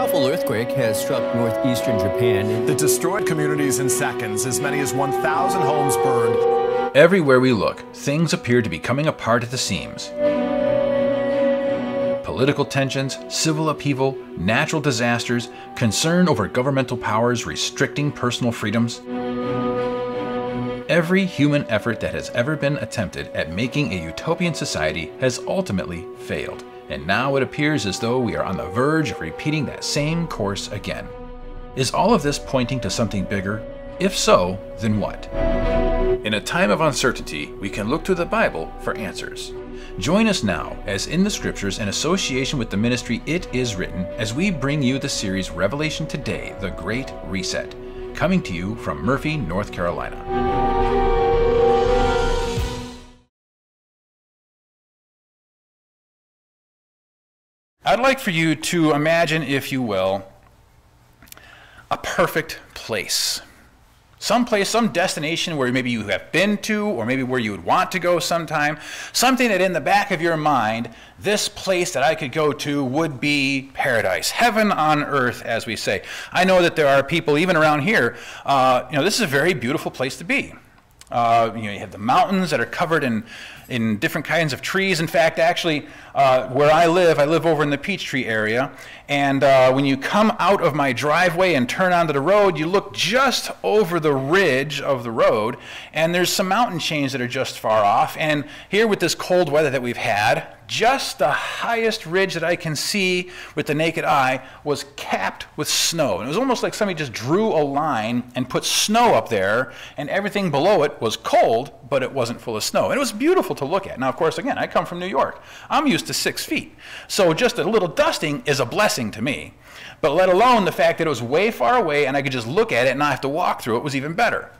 powerful earthquake has struck northeastern Japan. That destroyed communities in seconds. As many as 1,000 homes burned. Everywhere we look, things appear to be coming apart at the seams. Political tensions, civil upheaval, natural disasters, concern over governmental powers restricting personal freedoms. Every human effort that has ever been attempted at making a utopian society has ultimately failed. And now it appears as though we are on the verge of repeating that same course again. Is all of this pointing to something bigger? If so, then what? In a time of uncertainty, we can look to the Bible for answers. Join us now, as in the Scriptures, in association with the ministry It Is Written, as we bring you the series Revelation Today, The Great Reset, coming to you from Murphy, North Carolina. I'd like for you to imagine, if you will, a perfect place. Some place, some destination where maybe you have been to, or maybe where you would want to go sometime. Something that in the back of your mind, this place that I could go to would be paradise, heaven on earth, as we say. I know that there are people even around here, this is a very beautiful place to be. You have the mountains that are covered in different kinds of trees. In fact, actually, where I live over in the Peachtree area, and when you come out of my driveway and turn onto the road, you look just over the ridge of the road, and there's some mountain chains that are just far off. And here with this cold weather that we've had, just the highest ridge that I can see with the naked eye was capped with snow. And it was almost like somebody just drew a line and put snow up there, and everything below it was cold, but it wasn't full of snow. And it was beautiful to look at. Now, of course, again, I come from New York. I'm used to 6 feet. So just a little dusting is a blessing to me. But let alone the fact that it was way far away and I could just look at it and not have to walk through it was even better.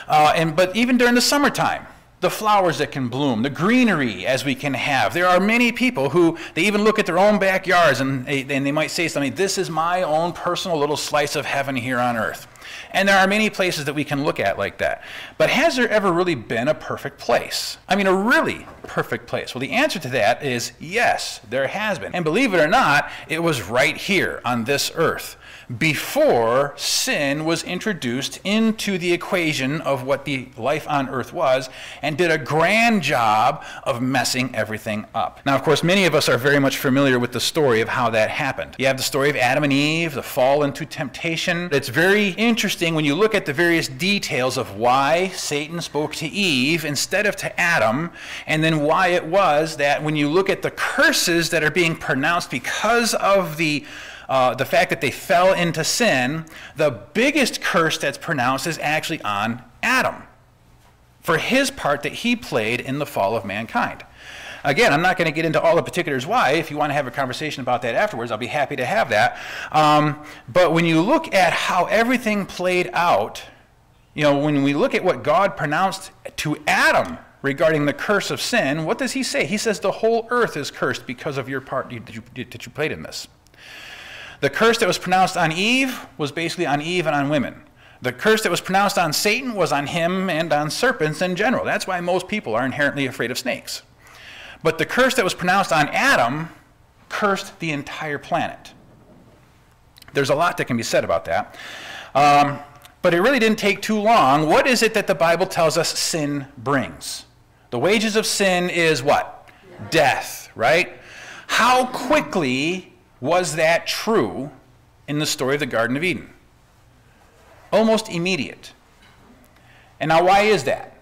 But even during the summertime, the flowers that can bloom, the greenery as we can have. There are many people who, they even look at their own backyards and they might say something, this is my own personal little slice of heaven here on earth. And there are many places that we can look at like that. But has there ever really been a perfect place? I mean, a really perfect place? Well, the answer to that is yes, there has been. And believe it or not, it was right here on this earth, before sin was introduced into the equation of what the life on earth was, and did a grand job of messing everything up. Now, of course, many of us are very much familiar with the story of how that happened. You have the story of Adam and Eve, the fall into temptation. It's very interesting when you look at the various details of why Satan spoke to Eve instead of to Adam, and then why it was that when you look at the curses that are being pronounced because of the fact that they fell into sin, the biggest curse that's pronounced is actually on Adam for his part that he played in the fall of mankind. Again, I'm not going to get into all the particulars why. If you want to have a conversation about that afterwards, I'll be happy to have that. But when you look at how everything played out, when we look at what God pronounced to Adam regarding the curse of sin, what does he say? He says the whole earth is cursed because of your part that you played in this. The curse that was pronounced on Eve was basically on Eve and on women. The curse that was pronounced on Satan was on him and on serpents in general. That's why most people are inherently afraid of snakes. But the curse that was pronounced on Adam cursed the entire planet. There's a lot that can be said about that. But it really didn't take too long. What is it that the Bible tells us sin brings? The wages of sin is what? Death, right? How quickly was that true in the story of the Garden of Eden? Almost immediate. And now why is that?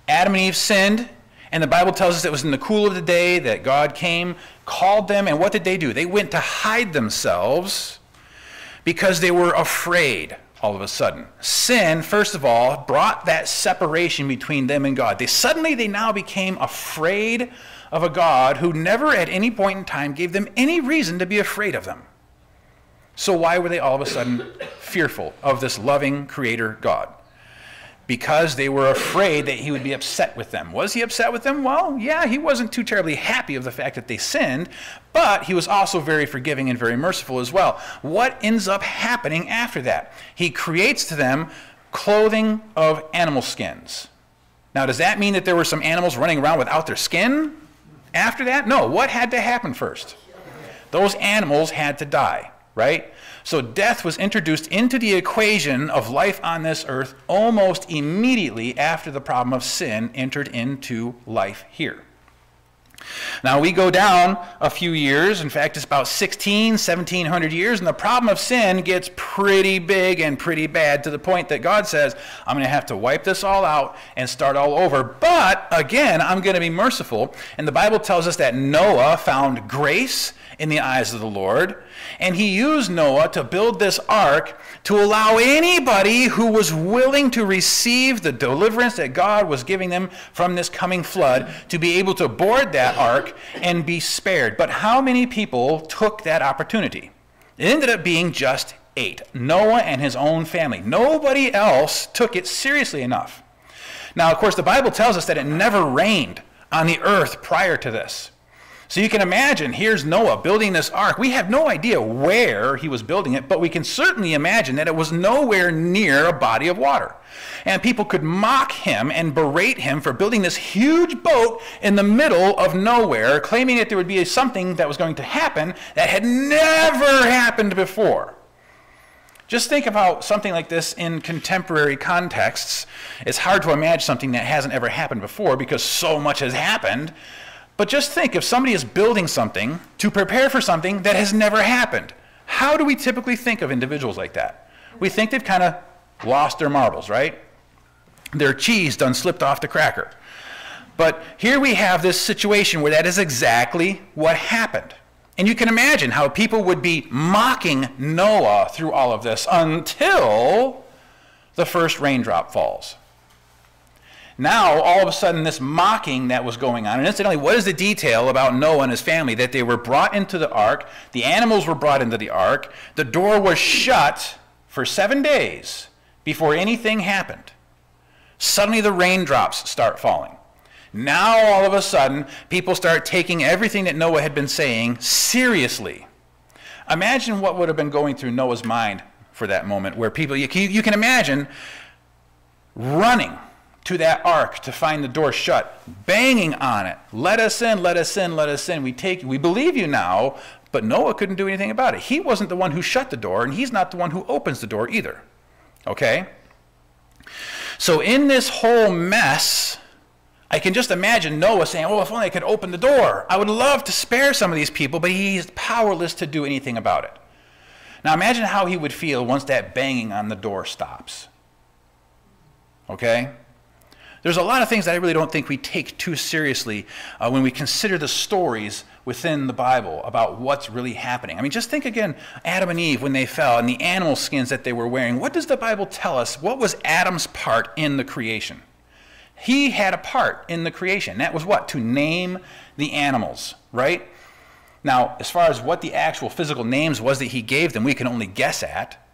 Adam and Eve sinned, and the Bible tells us it was in the cool of the day that God came, called them, and what did they do? They went to hide themselves because they were afraid all of a sudden. Sin, first of all, brought that separation between them and God. They now became afraid of a God who never at any point in time gave them any reason to be afraid of them. So why were they all of a sudden fearful of this loving creator God? Because they were afraid that he would be upset with them. Was he upset with them? Well, yeah, he wasn't too terribly happy of the fact that they sinned, but he was also very forgiving and very merciful as well. What ends up happening after that? He creates to them clothing of animal skins. Now, does that mean that there were some animals running around without their skin after that? No. What had to happen first? those animals had to die, right? So death was introduced into the equation of life on this earth almost immediately after the problem of sin entered into life here. Now we go down a few years, in fact it's about 1700 years, and the problem of sin gets pretty big and pretty bad to the point that God says, I'm going to have to wipe this all out and start all over, but again, I'm going to be merciful. And the Bible tells us that Noah found grace in the eyes of the Lord, and he used Noah to build this ark to allow anybody who was willing to receive the deliverance that God was giving them from this coming flood to be able to board that ark and be spared. But how many people took that opportunity? It ended up being just 8. Noah and his own family. Nobody else took it seriously enough. Now, of course, the Bible tells us that it never rained on the earth prior to this. So you can imagine, here's Noah building this ark. We have no idea where he was building it, but we can certainly imagine that it was nowhere near a body of water. And people could mock him and berate him for building this huge boat in the middle of nowhere, claiming that there would be something that was going to happen that had never happened before. Just think about something like this in contemporary contexts. It's hard to imagine something that hasn't ever happened before because so much has happened. But just think, if somebody is building something to prepare for something that has never happened, how do we typically think of individuals like that? We think they've kind of lost their marbles, right? Their cheese done slipped off the cracker. But here we have this situation where that is exactly what happened. And you can imagine how people would be mocking Noah through all of this until the first raindrop falls. Now, all of a sudden, this mocking that was going on, and incidentally, what is the detail about Noah and his family? That they were brought into the ark, the animals were brought into the ark, the door was shut for 7 days before anything happened. Suddenly, the raindrops start falling. Now, all of a sudden, people start taking everything that Noah had been saying seriously. Imagine what would have been going through Noah's mind for that moment, where people, you can imagine running to that ark to find the door shut, banging on it. Let us in, let us in, let us in. We believe you now, but Noah couldn't do anything about it. He wasn't the one who shut the door, and he's not the one who opens the door either. Okay? So in this whole mess, I can just imagine Noah saying, oh, if only I could open the door. I would love to spare some of these people, but he's powerless to do anything about it. Now imagine how he would feel once that banging on the door stops. Okay? There's a lot of things that I really don't think we take too seriously when we consider the stories within the Bible about what's really happening. I mean, just think again, Adam and Eve when they fell and the animal skins that they were wearing. What does the Bible tell us? What was Adam's part in the creation? He had a part in the creation. That was what? To name the animals, right? Now, as far as what the actual physical names was that he gave them, we can only guess at.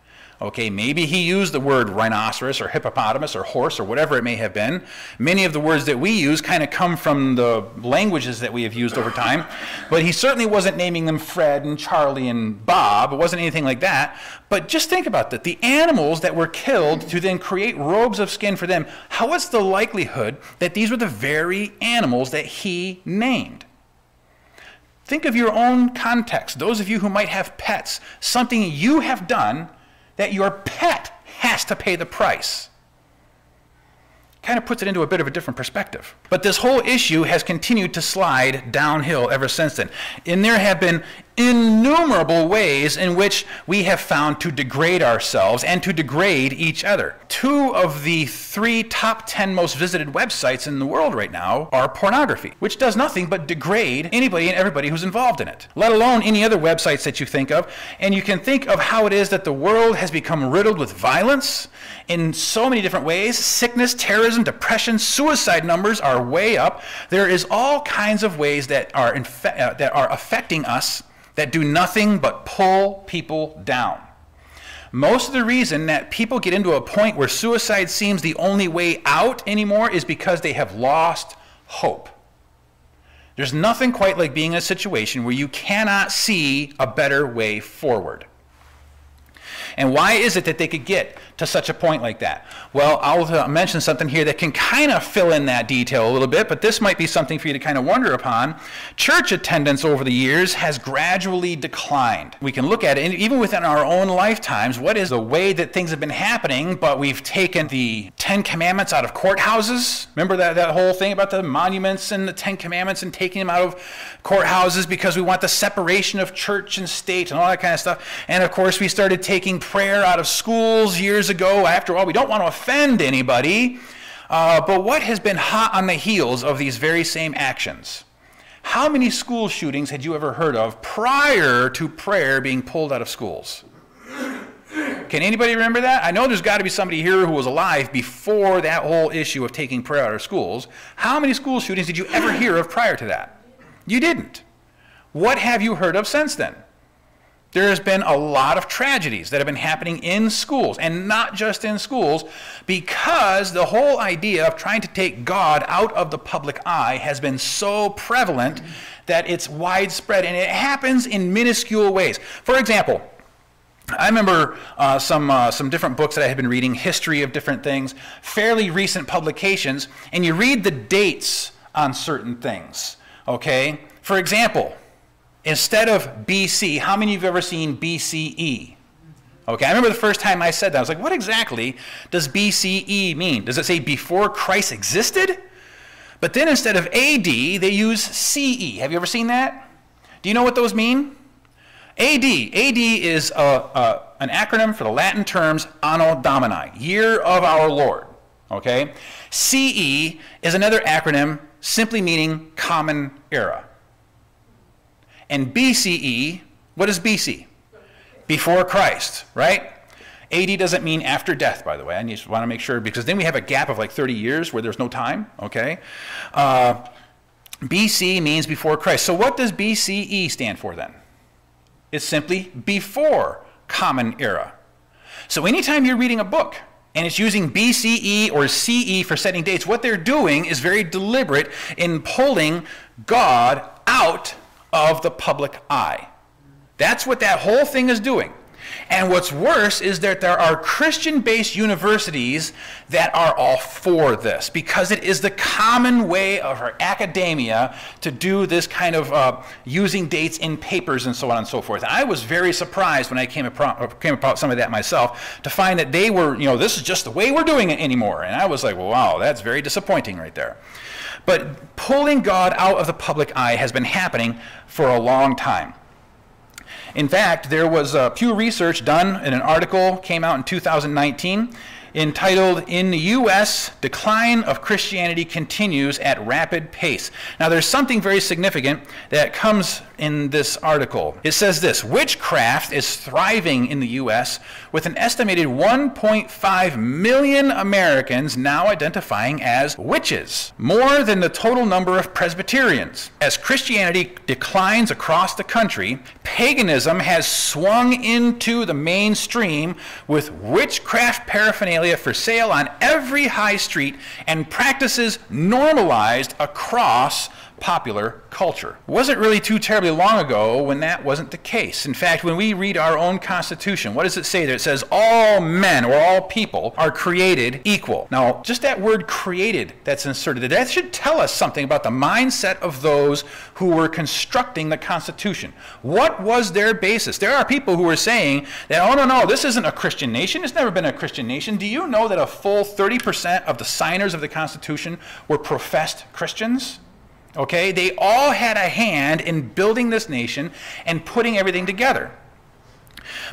Okay, maybe he used the word rhinoceros or hippopotamus or horse or whatever it may have been. Many of the words that we use kind of come from the languages that we have used over time. But he certainly wasn't naming them Fred and Charlie and Bob. It wasn't anything like that. But just think about that. The animals that were killed to then create robes of skin for them, what's the likelihood that these were the very animals that he named? Think of your own context. Those of you who might have pets, something you have done that your pet has to pay the price. Kind of puts it into a bit of a different perspective. But this whole issue has continued to slide downhill ever since then. And there have been innumerable ways in which we have found to degrade ourselves and to degrade each other. 2 of the 3 top 10 most visited websites in the world right now are pornography, which does nothing but degrade anybody and everybody who's involved in it, let alone any other websites that you think of. And you can think of how it is that the world has become riddled with violence in so many different ways. Sickness, terrorism, depression, suicide numbers are way up. There is all kinds of ways that are affecting us that do nothing but pull people down. Most of the reason that people get into a point where suicide seems the only way out anymore is because they have lost hope. There's nothing quite like being in a situation where you cannot see a better way forward. And why is it that they could get to such a point like that? Well, I'll mention something here that can kind of fill in that detail a little bit, but this might be something for you to kind of wonder upon. Church attendance over the years has gradually declined. We can look at it, and even within our own lifetimes, what is the way that things have been happening, but we've taken the 10 Commandments out of courthouses. Remember that whole thing about the monuments and the 10 Commandments and taking them out of courthouses because we want the separation of church and state and all that kind of stuff. And of course, we started taking prayer out of schools years ago. After all, we don't want to offend anybody. But what has been hot on the heels of these very same actions? How many school shootings had you ever heard of prior to prayer being pulled out of schools? Can anybody remember that? I know there's got to be somebody here who was alive before that whole issue of taking prayer out of schools. How many school shootings did you ever hear of prior to that? You didn't. What have you heard of since then? There has been a lot of tragedies that have been happening in schools, and not just in schools, because the whole idea of trying to take God out of the public eye has been so prevalent that it's widespread, and it happens in minuscule ways. For example, I remember some different books that I had been reading, history of different things, fairly recent publications, and you read the dates on certain things, okay? For example, instead of BC, how many of you have ever seen BCE? Okay, I remember the first time I said that, I was like, what exactly does BCE mean? Does it say before Christ existed? But then instead of AD, they use CE. Have you ever seen that? Do you know what those mean? AD is an acronym for the Latin terms Anno Domini, year of our Lord. Okay? CE is another acronym simply meaning common era. And BCE, what is BC? Before Christ, right? AD doesn't mean after death, by the way. I just want to make sure, because then we have a gap of like 30 years where there's no time, okay? BC means before Christ. So what does BCE stand for then? It's simply before common era. So anytime you're reading a book and it's using BCE or CE for setting dates, what they're doing is very deliberate in pulling God out of the public eye. That's what that whole thing is doing. And what's worse is that there are Christian-based universities that are all for this, because it is the common way of our academia to do this kind of using dates in papers and so on and so forth. And I was very surprised when I came about some of that myself to find that they were, this is just the way we're doing it anymore. And I was like, well, wow, that's very disappointing right there. But pulling God out of the public eye has been happening for a long time. In fact, there was Pew Research done in an article, came out in 2019, entitled, "In the U.S., Decline of Christianity Continues at Rapid Pace." Now, there's something very significant that comes in this article. It says this: witchcraft is thriving in the U.S., with an estimated 1.5 million Americans now identifying as witches, more than the total number of Presbyterians. As Christianity declines across the country, paganism has swung into the mainstream, with witchcraft paraphernalia for sale on every high street and practices normalized across popular culture. It wasn't really too terribly long ago when that wasn't the case. In fact, when we read our own Constitution, what does it say there? It says all men or all people are created equal. Now, just that word created that's inserted, that should tell us something about the mindset of those who were constructing the Constitution. What was their basis? There are people who are saying that, oh, no, this isn't a Christian nation. It's never been a Christian nation. Do you know that a full 30% of the signers of the Constitution were professed Christians? Okay, they all had a hand in building this nation and putting everything together.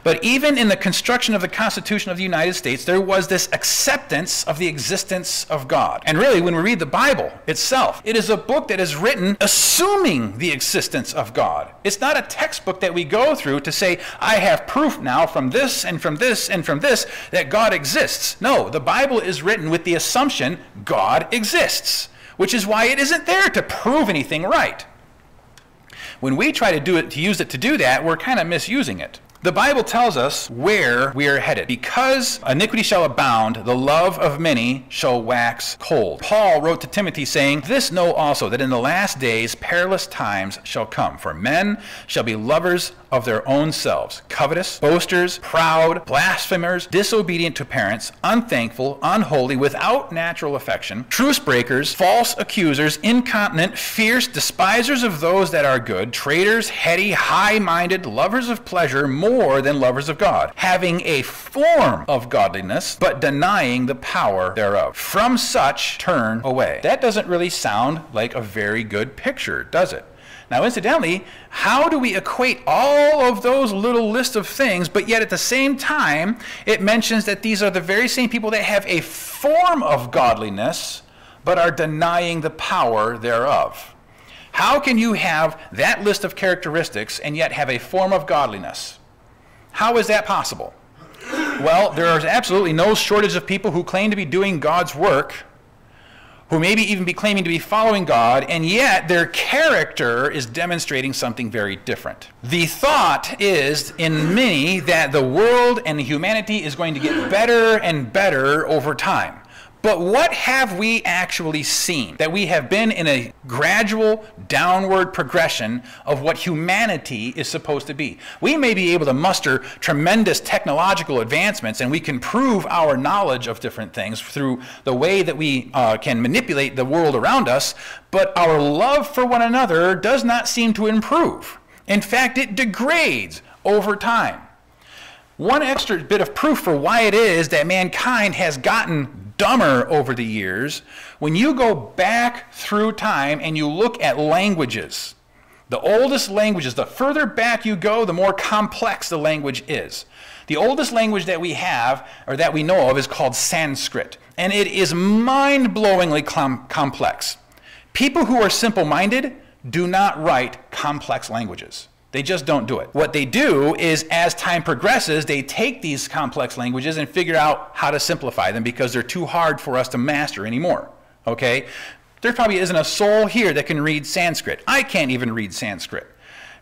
But even in the construction of the Constitution of the United States, there was this acceptance of the existence of God. And really, when we read the Bible itself, it is a book that is written assuming the existence of God. It's not a textbook that we go through to say, I have proof now from this and from this and from this that God exists. No, the Bible is written with the assumption God exists, which is why it isn't there to prove anything right. When we try to use it to do that, we're kind of misusing it. The Bible tells us where we are headed. Because iniquity shall abound, the love of many shall wax cold. Paul wrote to Timothy saying, "This know also, that in the last days perilous times shall come. For men shall be lovers of their own selves, covetous, boasters, proud, blasphemers, disobedient to parents, unthankful, unholy, without natural affection, truce breakers, false accusers, incontinent, fierce, despisers of those that are good, traitors, heady, high-minded, lovers of pleasure more than lovers of God, having a form of godliness, but denying the power thereof. From such turn away." That doesn't really sound like a very good picture, does it? Now, incidentally, how do we equate all of those little list of things, but yet at the same time, it mentions that these are the very same people that have a form of godliness, but are denying the power thereof? How can you have that list of characteristics and yet have a form of godliness? How is that possible? Well, there is absolutely no shortage of people who claim to be doing God's work, who maybe even be claiming to be following God, and yet their character is demonstrating something very different. The thought is in many that the world and humanity is going to get better and better over time. But what have we actually seen? That we have been in a gradual downward progression of what humanity is supposed to be. We may be able to muster tremendous technological advancements, and we can prove our knowledge of different things through the way that we can manipulate the world around us, but our love for one another does not seem to improve. In fact, it degrades over time. One extra bit of proof for why it is that mankind has gotten dumber over the years, when you go back through time and you look at languages, the oldest languages, the further back you go, the more complex the language is. The oldest language that we have, or that we know of, is called Sanskrit, and it is mind-blowingly complex. People who are simple-minded do not write complex languages. They just don't do it. What they do is, as time progresses, they take these complex languages and figure out how to simplify them because they're too hard for us to master anymore, okay? There probably isn't a soul here that can read Sanskrit. I can't even read Sanskrit.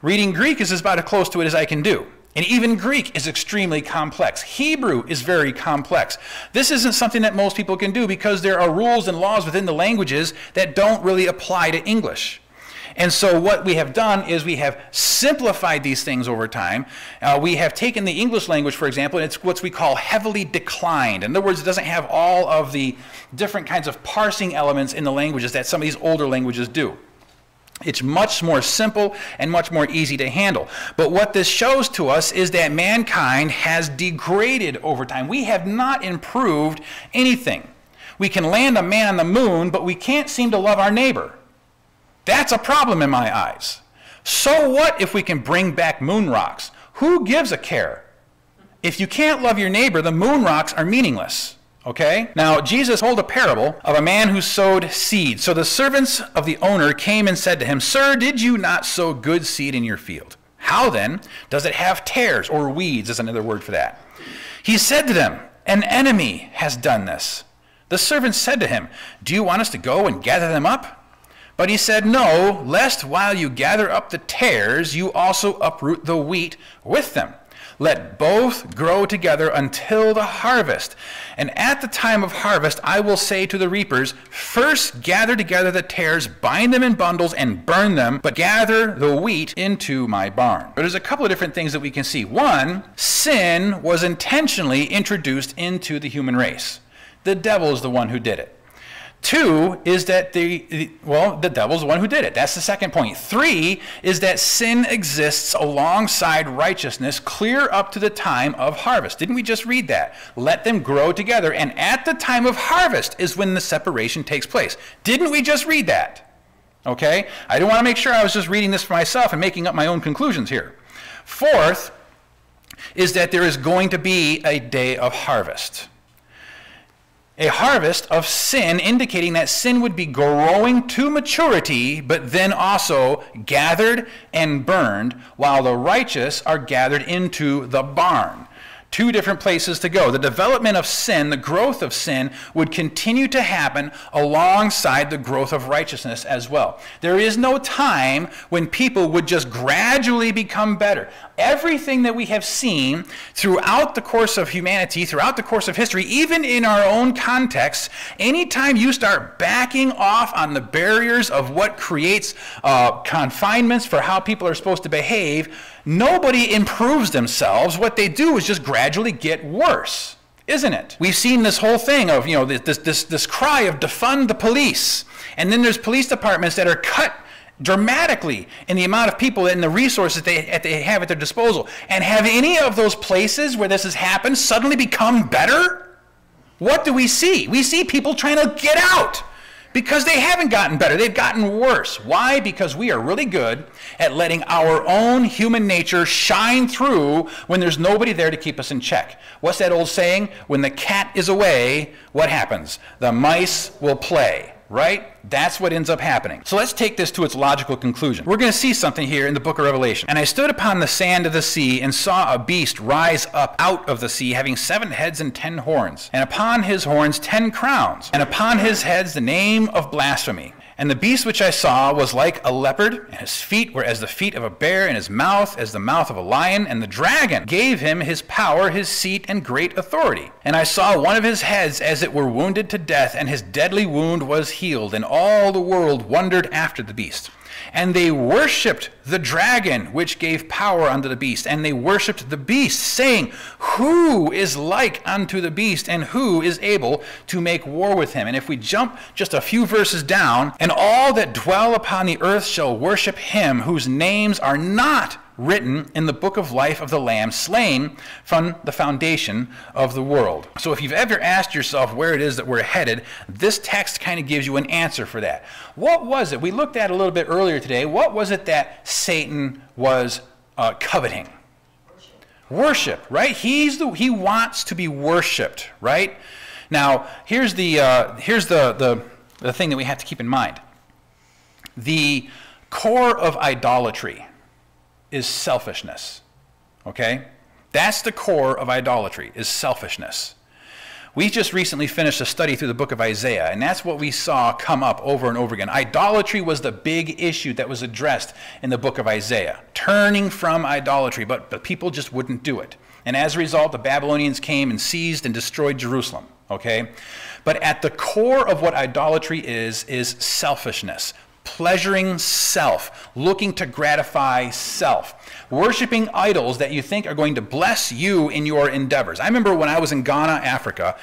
Reading Greek is about as close to it as I can do. And even Greek is extremely complex. Hebrew is very complex. This isn't something that most people can do because there are rules and laws within the languages that don't really apply to English. And so what we have done is we have simplified these things over time. We have taken the English language, for example, and it's what we call heavily declined. In other words, it doesn't have all of the different kinds of parsing elements in the languages that some of these older languages do. It's much more simple and much more easy to handle. But what this shows to us is that mankind has degraded over time. We have not improved anything. We can land a man on the moon, but we can't seem to love our neighbor. That's a problem in my eyes. So what if we can bring back moon rocks? Who gives a care? If you can't love your neighbor, the moon rocks are meaningless. Okay? Now, Jesus told a parable of a man who sowed seed. So the servants of the owner came and said to him, "Sir, did you not sow good seed in your field? How then does it have tares," or weeds is another word for that? He said to them, "An enemy has done this." The servants said to him, "Do you want us to go and gather them up?" But he said, "No, lest while you gather up the tares, you also uproot the wheat with them. Let both grow together until the harvest. And at the time of harvest, I will say to the reapers, first gather together the tares, bind them in bundles, and burn them, but gather the wheat into my barn." But there's a couple of different things that we can see. One, sin was intentionally introduced into the human race. The devil is the one who did it. Two is that the devil's the one who did it. That's the second point. Three is that sin exists alongside righteousness clear up to the time of harvest. Didn't we just read that? Let them grow together, and at the time of harvest is when the separation takes place. Didn't we just read that? Okay? I don't want to make sure I was just reading this for myself and making up my own conclusions here. Fourth is that there is going to be a day of harvest. A harvest of sin, indicating that sin would be growing to maturity, but then also gathered and burned, while the righteous are gathered into the barn. Two different places to go. The development of sin, the growth of sin, would continue to happen alongside the growth of righteousness as well. There is no time when people would just gradually become better. Everything that we have seen throughout the course of humanity, throughout the course of history, even in our own context, anytime you start backing off on the barriers of what creates confinements for how people are supposed to behave, nobody improves themselves. What they do is just gradually get worse, isn't it? We've seen this whole thing of, this cry of defund the police. And then there's police departments that are cut dramatically in the amount of people and the resources they have at their disposal. And have any of those places where this has happened suddenly become better? What do we see? We see people trying to get out. Because they haven't gotten better, they've gotten worse. Why? Because we are really good at letting our own human nature shine through when there's nobody there to keep us in check. What's that old saying? When the cat is away, what happens? The mice will play, right? That's what ends up happening. So let's take this to its logical conclusion. We're going to see something here in the book of Revelation. And I stood upon the sand of the sea and saw a beast rise up out of the sea, having 7 heads and 10 horns, and upon his horns 10 crowns, and upon his heads the name of blasphemy. And the beast which I saw was like a leopard, and his feet were as the feet of a bear, and his mouth as the mouth of a lion. And the dragon gave him his power, his seat, and great authority. And I saw one of his heads as it were wounded to death, and his deadly wound was healed. And all the world wondered after the beast. And they worshipped the dragon, which gave power unto the beast. And they worshipped the beast, saying, Who is like unto the beast, and who is able to make war with him? And if we jump just a few verses down, and all that dwell upon the earth shall worship him, whose names are not written in the book of life of the Lamb, slain from the foundation of the world. So if you've ever asked yourself where it is that we're headed, this text kind of gives you an answer for that. What was it? We looked at a little bit earlier today. What was it that Satan was coveting? Worship, right? He wants to be worshipped, right? Now, here's the thing that we have to keep in mind. The core of idolatry is selfishness, okay? That's the core of idolatry, is selfishness. We just recently finished a study through the book of Isaiah, and that's what we saw come up over and over again. Idolatry was the big issue that was addressed in the book of Isaiah, turning from idolatry, but people just wouldn't do it. And as a result, the Babylonians came and seized and destroyed Jerusalem, okay? But at the core of what idolatry is selfishness. Pleasuring self, looking to gratify self, worshiping idols that you think are going to bless you in your endeavors. I remember when I was in Ghana, Africa,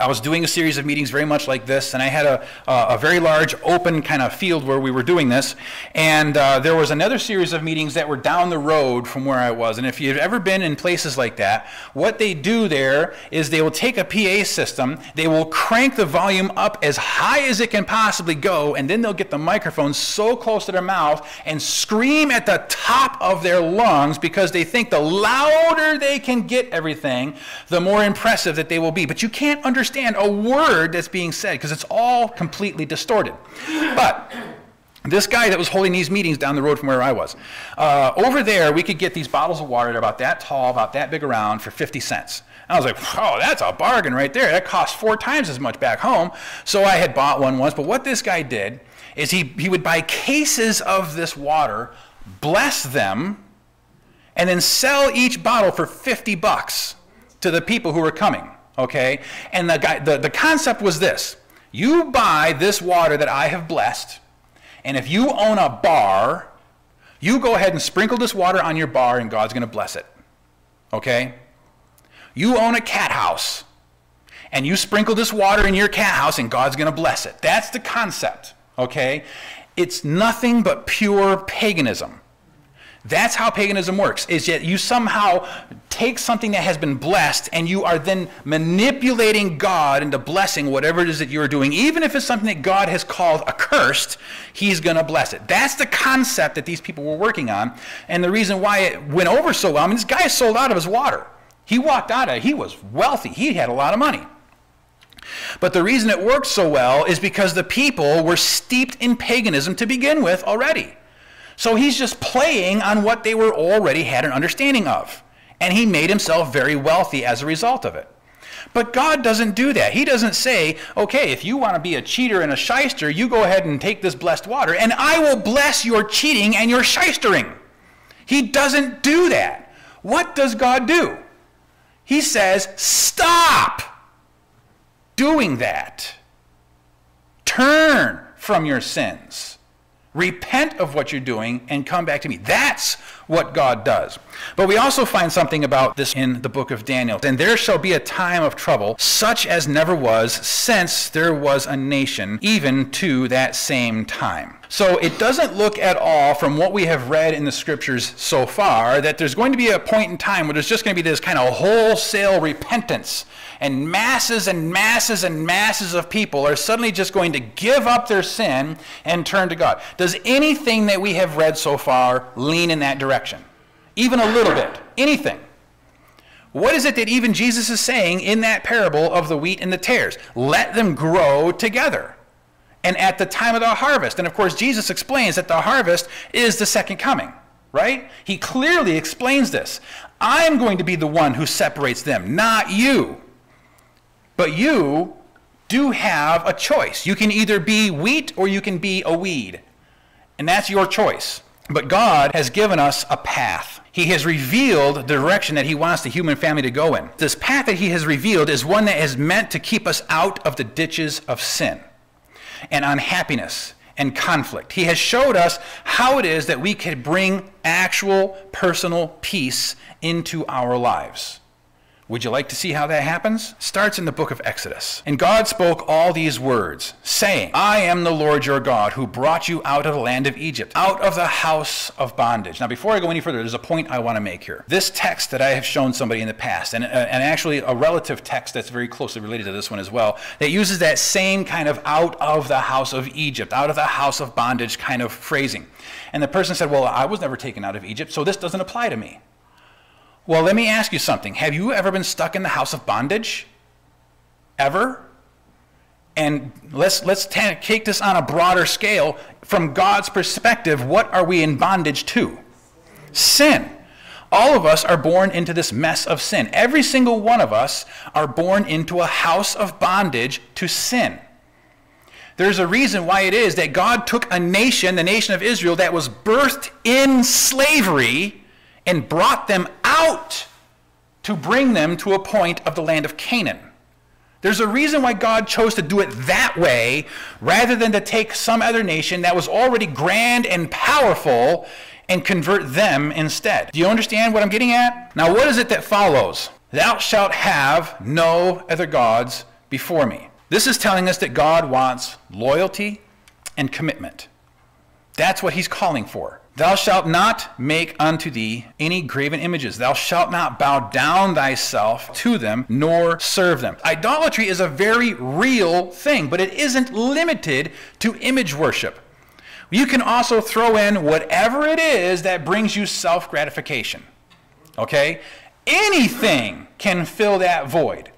I was doing a series of meetings very much like this, and I had a very large open kind of field where we were doing this, and there was another series of meetings that were down the road from where I was. And if you've ever been in places like that, what they do there is they will take a PA system, they will crank the volume up as high as it can possibly go, and then they'll get the microphone so close to their mouth and scream at the top of their lungs, because they think the louder they can get everything, the more impressive that they will be. But you can't understand a word that's being said because it's all completely distorted. But this guy that was holding these meetings down the road from where I was, over there we could get these bottles of water that are about that tall, about that big around, for 50 cents. And I was like, oh, that's a bargain right there. That costs 4 times as much back home. So I had bought one once. But what this guy did is he would buy cases of this water, bless them, and then sell each bottle for $50 to the people who were coming. Okay, and the concept was this: you buy this water that I have blessed, and if you own a bar, you go ahead and sprinkle this water on your bar, and God's going to bless it. Okay, you own a cat house, and you sprinkle this water in your cat house, and God's going to bless it. That's the concept. Okay, it's nothing but pure paganism. That's how paganism works, is that you somehow take something that has been blessed and you are then manipulating God into blessing whatever it is that you're doing. Even if it's something that God has called accursed, he's going to bless it. That's the concept that these people were working on, and the reason why it went over so well. I mean, this guy sold out of his water. He walked out of it. He was wealthy. He had a lot of money. But the reason it worked so well is because the people were steeped in paganism to begin with already. So he's just playing on what they were already had an understanding of. and he made himself very wealthy as a result of it. But God doesn't do that. He doesn't say, okay, if you want to be a cheater and a shyster, you go ahead and take this blessed water, and I will bless your cheating and your shystering. He doesn't do that. What does God do? He says, stop doing that. Turn from your sins. Repent of what you're doing and come back to me. That's what God does. But we also find something about this in the book of Daniel. And there shall be a time of trouble, such as never was since there was a nation, even to that same time. So it doesn't look at all from what we have read in the scriptures so far that there's going to be a point in time where there's just going to be this kind of wholesale repentance, and masses and masses and masses of people are suddenly just going to give up their sin and turn to God. Does anything that we have read so far lean in that direction? Even a little bit? Anything? What is it that even Jesus is saying in that parable of the wheat and the tares? Let them grow together. And at the time of the harvest, and of course Jesus explains that the harvest is the second coming, right? He clearly explains this. I'm going to be the one who separates them, not you. But you do have a choice. You can either be wheat or you can be a weed. And that's your choice. But God has given us a path. He has revealed the direction that he wants the human family to go in. This path that he has revealed is one that is meant to keep us out of the ditches of sin and unhappiness and conflict. He has showed us how it is that we can bring actual personal peace into our lives. Would you like to see how that happens? It starts in the book of Exodus. And God spoke all these words, saying, I am the Lord your God, who brought you out of the land of Egypt, out of the house of bondage. Now, before I go any further, there's a point I want to make here. This text that I have shown somebody in the past, and actually a relative text that's very closely related to this one as well, that uses that same kind of out of the house of Egypt, out of the house of bondage kind of phrasing. And the person said, well, I was never taken out of Egypt, so this doesn't apply to me. Well, let me ask you something. Have you ever been stuck in the house of bondage? Ever? And let's take this on a broader scale. From God's perspective, what are we in bondage to? Sin. All of us are born into this mess of sin. Every single one of us are born into a house of bondage to sin. There's a reason why it is that God took a nation, the nation of Israel, that was birthed in slavery, and brought them out to bring them to a point of the land of Canaan. There's a reason why God chose to do it that way rather than to take some other nation that was already grand and powerful and convert them instead. Do you understand what I'm getting at? Now, what is it that follows? Thou shalt have no other gods before me. This is telling us that God wants loyalty and commitment. That's what he's calling for. Thou shalt not make unto thee any graven images. Thou shalt not bow down thyself to them, nor serve them. Idolatry is a very real thing, but it isn't limited to image worship. You can also throw in whatever it is that brings you self-gratification. Okay? Anything can fill that void.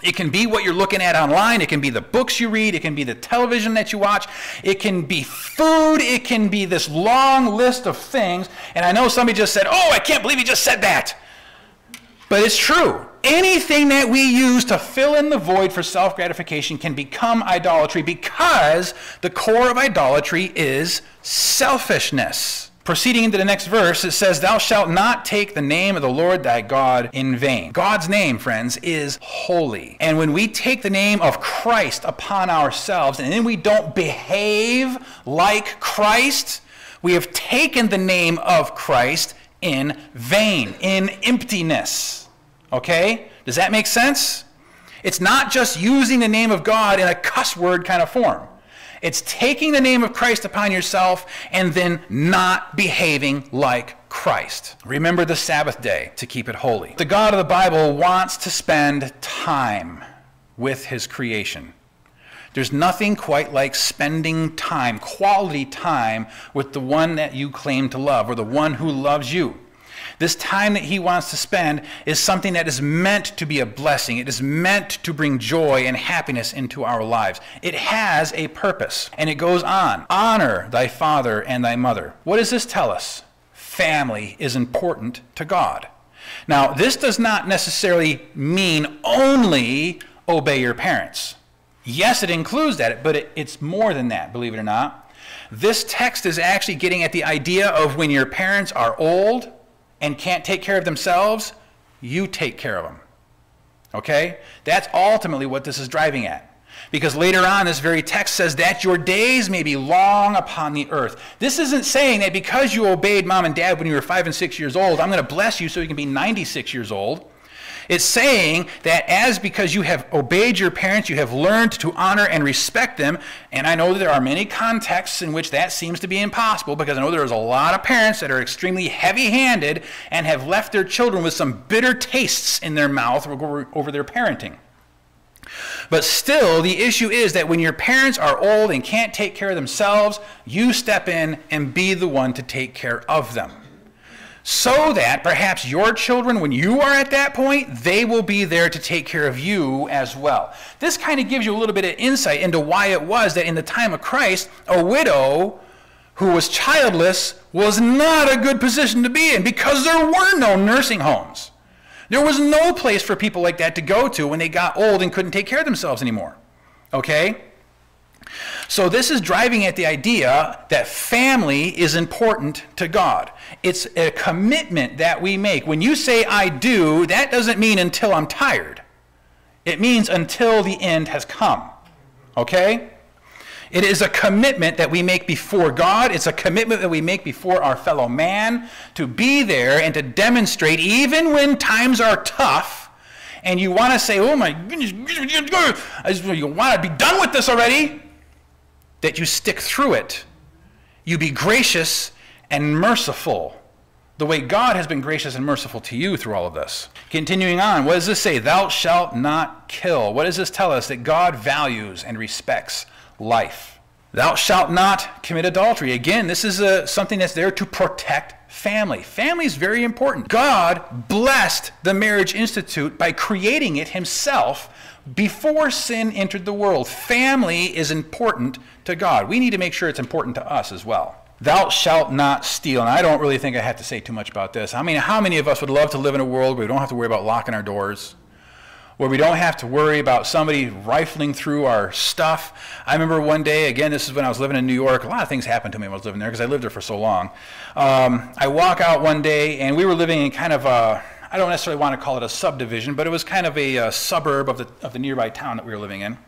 It can be what you're looking at online. It can be the books you read. It can be the television that you watch. It can be food. It can be this long list of things. And I know somebody just said, oh, I can't believe he just said that. But it's true. Anything that we use to fill in the void for self-gratification can become idolatry because the core of idolatry is selfishness. Proceeding into the next verse, it says, thou shalt not take the name of the Lord thy God in vain. God's name, friends, is holy. And when we take the name of Christ upon ourselves and then we don't behave like Christ, we have taken the name of Christ in vain, in emptiness. Okay? Does that make sense? It's not just using the name of God in a cuss word kind of form. It's taking the name of Christ upon yourself and then not behaving like Christ. Remember the Sabbath day to keep it holy. The God of the Bible wants to spend time with his creation. There's nothing quite like spending time, quality time, with the one that you claim to love or the one who loves you. This time that he wants to spend is something that is meant to be a blessing. It is meant to bring joy and happiness into our lives. It has a purpose. And it goes on. Honor thy father and thy mother. What does this tell us? Family is important to God. Now, this does not necessarily mean only obey your parents. Yes, it includes that, but it's more than that, believe it or not. This text is actually getting at the idea of when your parents are old and can't take care of themselves, you take care of them. Okay? That's ultimately what this is driving at. Because later on, this very text says that your days may be long upon the earth. This isn't saying that because you obeyed mom and dad when you were 5 and 6 years old, I'm going to bless you so you can be 96 years old. It's saying that because you have obeyed your parents, you have learned to honor and respect them. And I know that there are many contexts in which that seems to be impossible, because I know there's a lot of parents that are extremely heavy-handed and have left their children with some bitter tastes in their mouth over their parenting. But still, the issue is that when your parents are old and can't take care of themselves, you step in and be the one to take care of them. So that perhaps your children, when you are at that point, they will be there to take care of you as well. This kind of gives you a little bit of insight into why it was that in the time of Christ, a widow who was childless was not a good position to be in, because there were no nursing homes. There was no place for people like that to go to when they got old and couldn't take care of themselves anymore. Okay? So this is driving at the idea that family is important to God. It's a commitment that we make. When you say I do, that doesn't mean until I'm tired. It means until the end has come. Okay? It is a commitment that we make before God. It's a commitment that we make before our fellow man to be there and to demonstrate, even when times are tough and you want to say, oh my goodness, you want to be done with this already, that you stick through it. You be gracious and merciful, the way God has been gracious and merciful to you through all of this. Continuing on, what does this say? Thou shalt not kill. What does this tell us? That God values and respects life. Thou shalt not commit adultery. Again, this is something that's there to protect family. Family is very important. God blessed the Marriage Institute by creating it himself before sin entered the world. Family is important to God. We need to make sure it's important to us as well. Thou shalt not steal. And I don't really think I have to say too much about this. I mean, how many of us would love to live in a world where we don't have to worry about locking our doors, where we don't have to worry about somebody rifling through our stuff? I remember one day, again, this is when I was living in New York. A lot of things happened to me when I was living there because I lived there for so long. I walk out one day, and we were living in kind of a, I don't necessarily want to call it a subdivision, but it was kind of a suburb of the nearby town that we were living in.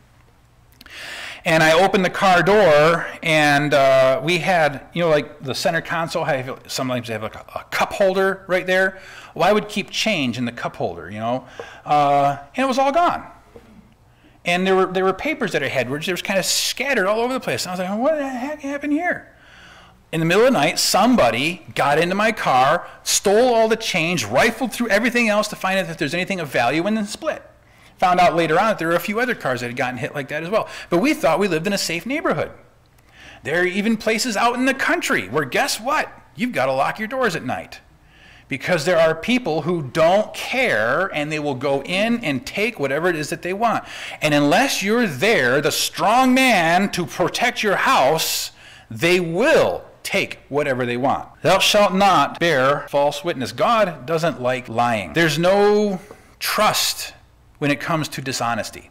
And I opened the car door, and we had, you know, like the center console, sometimes they have like a cup holder right there. Well, I would keep change in the cup holder, you know, and it was all gone. And there were papers that I had, which was kind of scattered all over the place. And I was like, what the heck happened here? In the middle of the night, somebody got into my car, stole all the change, rifled through everything else to find out if there's anything of value, and then split. Found out later on that there were a few other cars that had gotten hit like that as well. But we thought we lived in a safe neighborhood. There are even places out in the country where, guess what? You've got to lock your doors at night, because there are people who don't care, and they will go in and take whatever it is that they want. And unless you're there, the strong man, to protect your house, they will take whatever they want. Thou shalt not bear false witness. God doesn't like lying. There's no trust when it comes to dishonesty.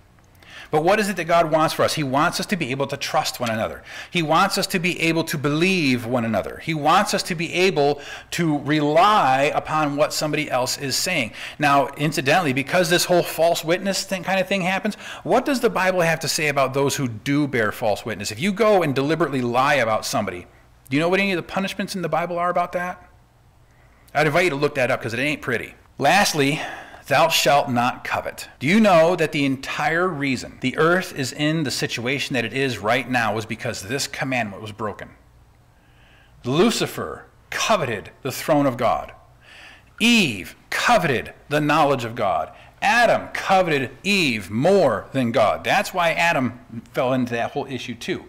But what is it that God wants for us? He wants us to be able to trust one another. He wants us to be able to believe one another. He wants us to be able to rely upon what somebody else is saying. Now, incidentally, because this whole false witness kind of thing happens, what does the Bible have to say about those who do bear false witness? If you go and deliberately lie about somebody, do you know what any of the punishments in the Bible are about that? I'd invite you to look that up, because it ain't pretty. Lastly, thou shalt not covet. Do you know that the entire reason the earth is in the situation that it is right now was because this commandment was broken? Lucifer coveted the throne of God. Eve coveted the knowledge of God. Adam coveted Eve more than God. That's why Adam fell into that whole issue too.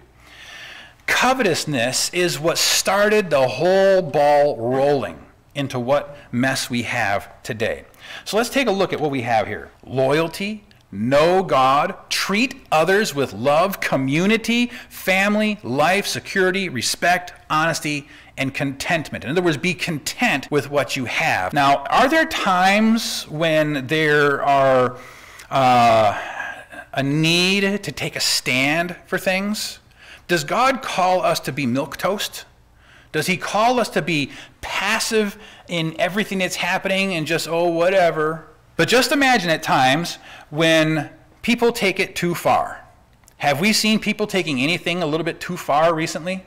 Covetousness is what started the whole ball rolling into what mess we have today. So let's take a look at what we have here. Loyalty, know God, treat others with love, community, family, life, security, respect, honesty, and contentment. In other words, be content with what you have. Now, are there times when there are a need to take a stand for things? Does God call us to be milquetoast? Does he call us to be passive in everything that's happening and just, oh, whatever? But just imagine at times when people take it too far. Have we seen people taking anything a little bit too far recently?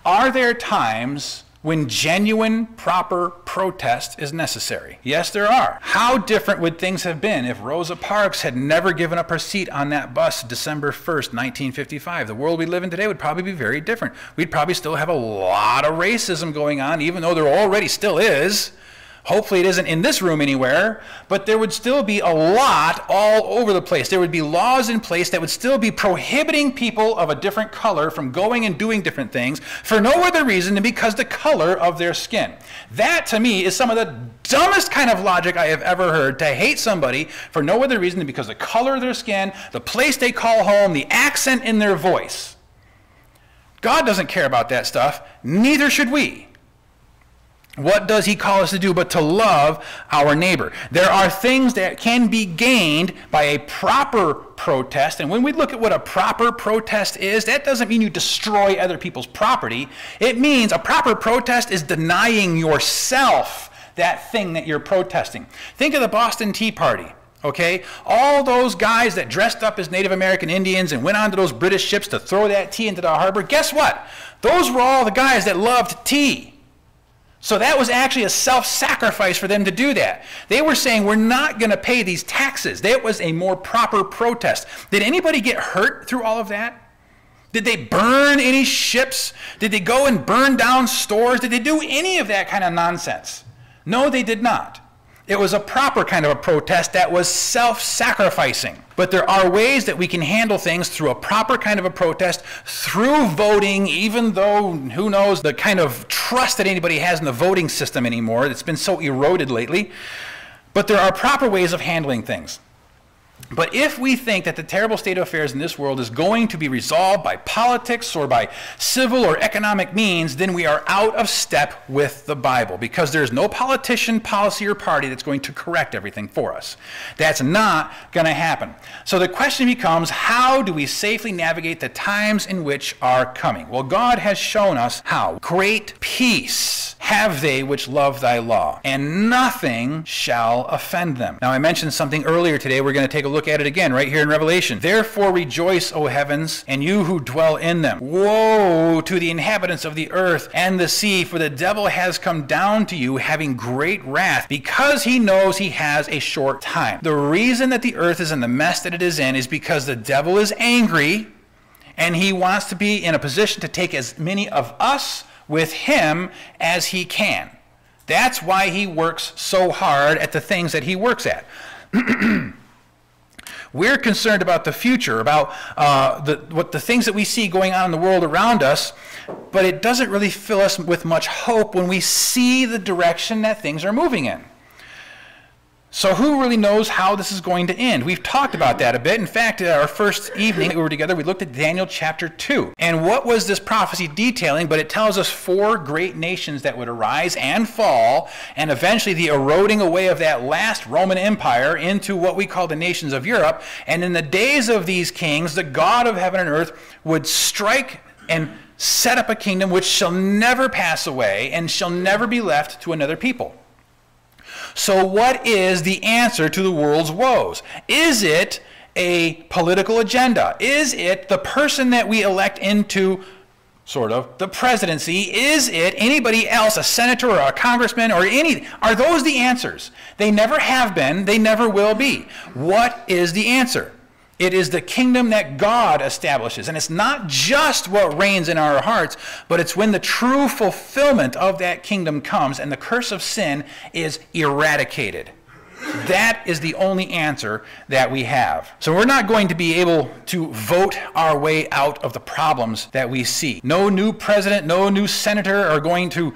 Are there times when genuine, proper protest is necessary? Yes, there are. How different would things have been if Rosa Parks had never given up her seat on that bus December 1st, 1955? The world we live in today would probably be very different. We'd probably still have a lot of racism going on, even though there already still is. Hopefully it isn't in this room anywhere, but there would still be a lot all over the place. There would be laws in place that would still be prohibiting people of a different color from going and doing different things for no other reason than because the color of their skin. That, to me, is some of the dumbest kind of logic I have ever heard, to hate somebody for no other reason than because of the color of their skin, the place they call home, the accent in their voice. God doesn't care about that stuff. Neither should we. What does he call us to do but to love our neighbor? There are things that can be gained by a proper protest. And when we look at what a proper protest is, that doesn't mean you destroy other people's property. It means a proper protest is denying yourself that thing that you're protesting. Think of the Boston Tea Party. Okay, all those guys that dressed up as Native American Indians and went onto those British ships to throw that tea into the harbor, guess what? Those were all the guys that loved tea. So that was actually a self-sacrifice for them to do that. They were saying, we're not going to pay these taxes. That was a more proper protest. Did anybody get hurt through all of that? Did they burn any ships? Did they go and burn down stores? Did they do any of that kind of nonsense? No, they did not. It was a proper kind of a protest that was self-sacrificing. But there are ways that we can handle things through a proper kind of a protest, through voting, even though who knows the kind of trust that anybody has in the voting system anymore. It's been so eroded lately. But there are proper ways of handling things. But if we think that the terrible state of affairs in this world is going to be resolved by politics or by civil or economic means, then we are out of step with the Bible, because there's no politician, policy, or party that's going to correct everything for us. That's not going to happen. So the question becomes, how do we safely navigate the times in which are coming? Well, God has shown us how. Great peace have they which love thy law, and nothing shall offend them. Now, I mentioned something earlier today. We're going to take a look at it again right here in Revelation. Therefore rejoice, O heavens, and you who dwell in them. Woe to the inhabitants of the earth and the sea, for the devil has come down to you, having great wrath, because he knows he has a short time. The reason that the earth is in the mess that it is in is because the devil is angry, and he wants to be in a position to take as many of us with him as he can. That's why he works so hard at the things that he works at. We're concerned about the future, about the things that we see going on in the world around us, but it doesn't really fill us with much hope when we see the direction that things are moving in. So who really knows how this is going to end? We've talked about that a bit. In fact, our first evening we were together, we looked at Daniel chapter 2. And what was this prophecy detailing? But it tells us 4 great nations that would arise and fall, and eventually the eroding away of that last Roman Empire into what we call the nations of Europe. And in the days of these kings, the God of heaven and earth would strike and set up a kingdom which shall never pass away and shall never be left to another people. So what is the answer to the world's woes? Is it a political agenda? Is it the person that we elect into sort of the presidency? Is it anybody else, a senator or a congressman or any? Are those the answers? They never have been. They never will be. What is the answer? It is the kingdom that God establishes. And it's not just what reigns in our hearts, but it's when the true fulfillment of that kingdom comes and the curse of sin is eradicated. That is the only answer that we have. So we're not going to be able to vote our way out of the problems that we see. No new president, no new senator are going to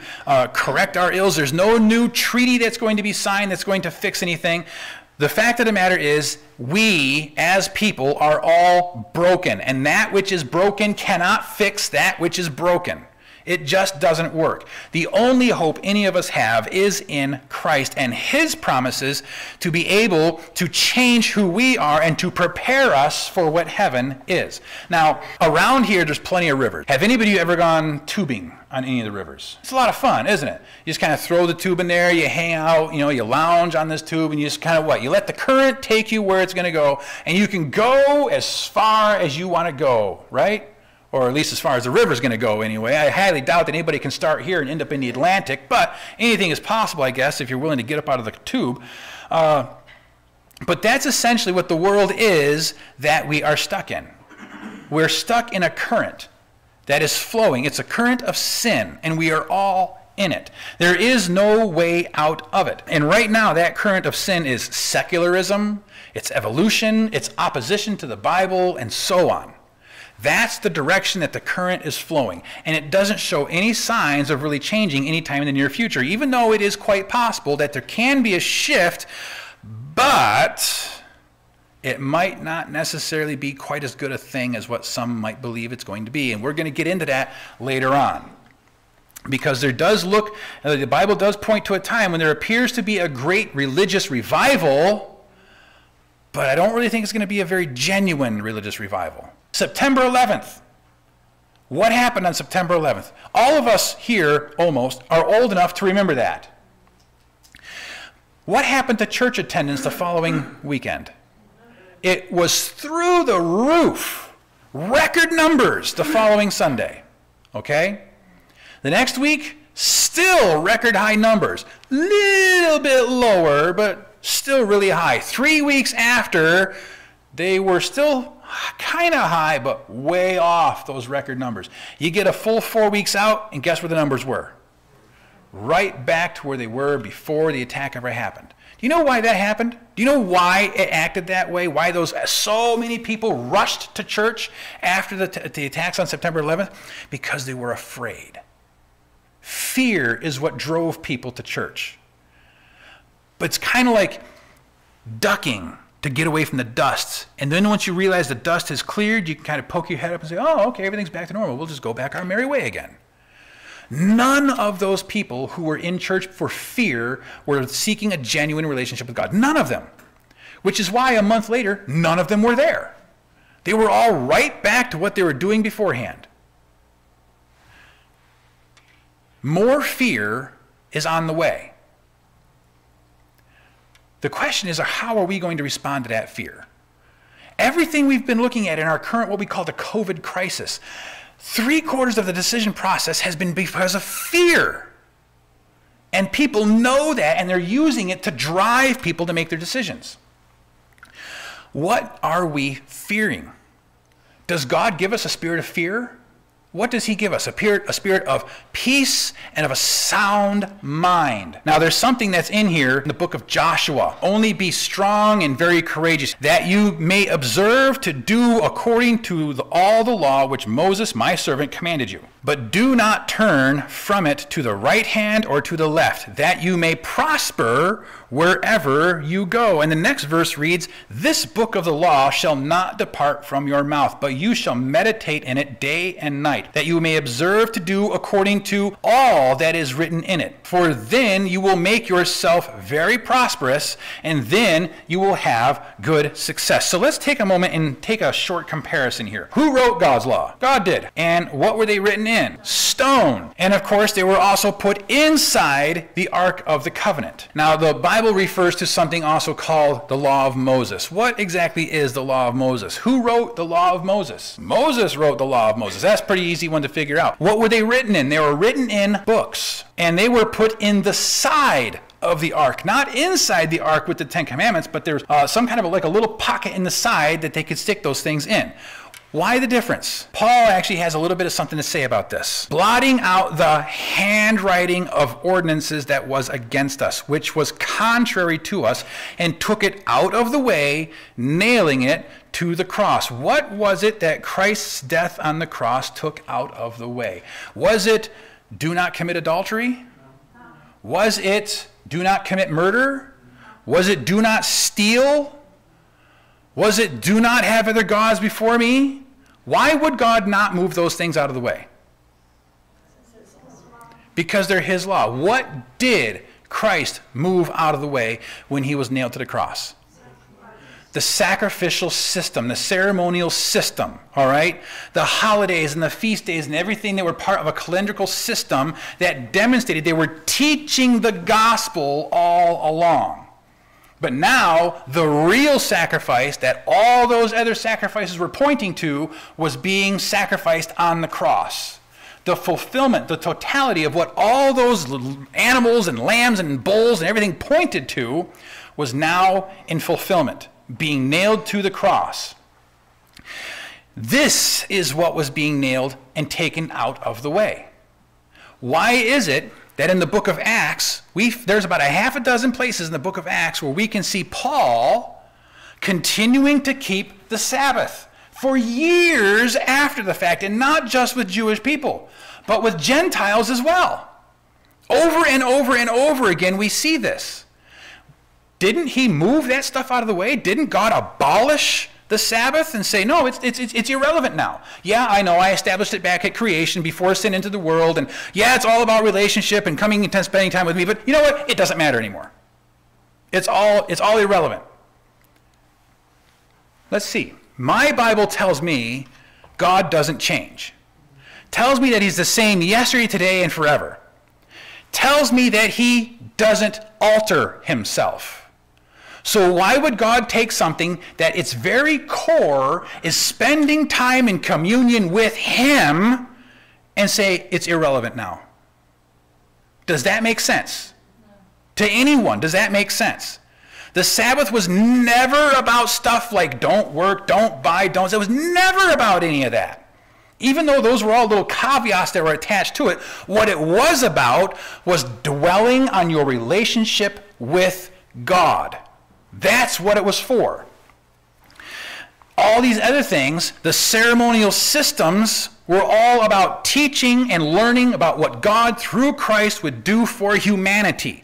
correct our ills. There's no new treaty that's going to be signed that's going to fix anything. The fact of the matter is, we as people are all broken, and that which is broken cannot fix that which is broken. It just doesn't work. The only hope any of us have is in Christ and his promises to be able to change who we are and to prepare us for what heaven is. Now, around here, there's plenty of rivers. Have anybody ever gone tubing on any of the rivers? It's a lot of fun, isn't it? You just kind of throw the tube in there, you hang out, you lounge on this tube, and you just kind of what? You let the current take you where it's going to go, and you can go as far as you want to go, right? Or at least as far as the river's going to go anyway. I highly doubt that anybody can start here and end up in the Atlantic, but anything is possible, I guess, if you're willing to get up out of the tube. But that's essentially what the world is that we are stuck in. We're stuck in a current that is flowing. It's a current of sin, and we are all in it. There is no way out of it. And right now, that current of sin is secularism, it's evolution, it's opposition to the Bible, and so on. That's the direction that the current is flowing. And it doesn't show any signs of really changing anytime in the near future, even though it is quite possible that there can be a shift, but it might not necessarily be quite as good a thing as what some might believe it's going to be. And we're going to get into that later on. Because there does look, the Bible does point to a time when there appears to be a great religious revival, but I don't really think it's going to be a very genuine religious revival. September 11th. What happened on September 11th? All of us here, almost, are old enough to remember that. What happened to church attendance the following weekend? It was through the roof. Record numbers the following Sunday. Okay? The next week, still record high numbers. Little bit lower, but still really high. 3 weeks after, they were still kind of high, but way off those record numbers. You get a full 4 weeks out, and guess where the numbers were? Right back to where they were before the attack ever happened. Do you know why that happened? Do you know why it acted that way? Why so many people rushed to church after the attacks on September 11th? Because they were afraid. Fear is what drove people to church. But it's kind of like ducking to get away from the dust. And then once you realize the dust has cleared, you can kind of poke your head up and say, oh, okay, everything's back to normal. We'll just go back our merry way again. None of those people who were in church for fear were seeking a genuine relationship with God. None of them. Which is why a month later, none of them were there. They were all right back to what they were doing beforehand. More fear is on the way. The question is, how are we going to respond to that fear? Everything we've been looking at in our current, what we call the COVID crisis, 3/4 of the decision process has been because of fear. And people know that, and they're using it to drive people to make their decisions. What are we fearing? Does God give us a spirit of fear? What does he give us? A spirit of peace and of a sound mind. Now there's something that's in here in the book of Joshua. Only be strong and very courageous, that you may observe to do according to all the law which Moses, my servant, commanded you. But do not turn from it to the right hand or to the left, that you may prosper wherever you go. And the next verse reads, this book of the law shall not depart from your mouth, but you shall meditate in it day and night, that you may observe to do according to all that is written in it. For then you will make yourself very prosperous, and then you will have good success. So let's take a moment and take a short comparison here. Who wrote God's law? God did. And what were they written in? Stone. And of course, they were also put inside the Ark of the Covenant. Now, the Bible refers to something also called the Law of Moses. What exactly is the Law of Moses? Who wrote the Law of Moses? Moses wrote the Law of Moses. That's a pretty easy one to figure out. What were they written in? They were written in books, and they were put in the side of the ark, not inside the ark with the 10 Commandments, but there's some kind of like a little pocket in the side that they could stick those things in. Why the difference? Paul actually has a little bit of something to say about this. Blotting out the handwriting of ordinances that was against us, which was contrary to us, and took it out of the way, nailing it to the cross. What was it that Christ's death on the cross took out of the way? Was it, do not commit adultery? Was it, do not commit murder? Was it do not steal? Was it do not have other gods before me? Why would God not move those things out of the way? Because they're his law. What did Christ move out of the way when he was nailed to the cross? The sacrificial system, the ceremonial system, all right? The holidays and the feast days and everything that were part of a calendrical system that demonstrated they were teaching the gospel all along. But now, the real sacrifice that all those other sacrifices were pointing to was being sacrificed on the cross. The fulfillment, the totality of what all those animals and lambs and bulls and everything pointed to was now in fulfillment, being nailed to the cross. This is what was being nailed and taken out of the way. Why is it that in the book of Acts, there's about a half a dozen places in the book of Acts where we can see Paul continuing to keep the Sabbath for years after the fact, and not just with Jewish people, but with Gentiles as well. Over and over and over again, we see this. Didn't he move that stuff out of the way? Didn't God abolish the Sabbath and say, no, it's irrelevant now? Yeah, I know, I established it back at creation before sin entered the world, and yeah, it's all about relationship and coming and spending time with me, but you know what? It doesn't matter anymore. It's all irrelevant. Let's see. My Bible tells me God doesn't change. Tells me that he's the same yesterday, today, and forever. Tells me that he doesn't alter himself. So why would God take something that its very core is spending time in communion with him and say it's irrelevant now? Does that make sense? To anyone, does that make sense? The Sabbath was never about stuff like don't work, don't buy, don't sell. It was never about any of that. Even though those were all little caveats that were attached to it, what it was about was dwelling on your relationship with God. That's what it was for. All these other things, the ceremonial systems, were all about teaching and learning about what God through Christ would do for humanity.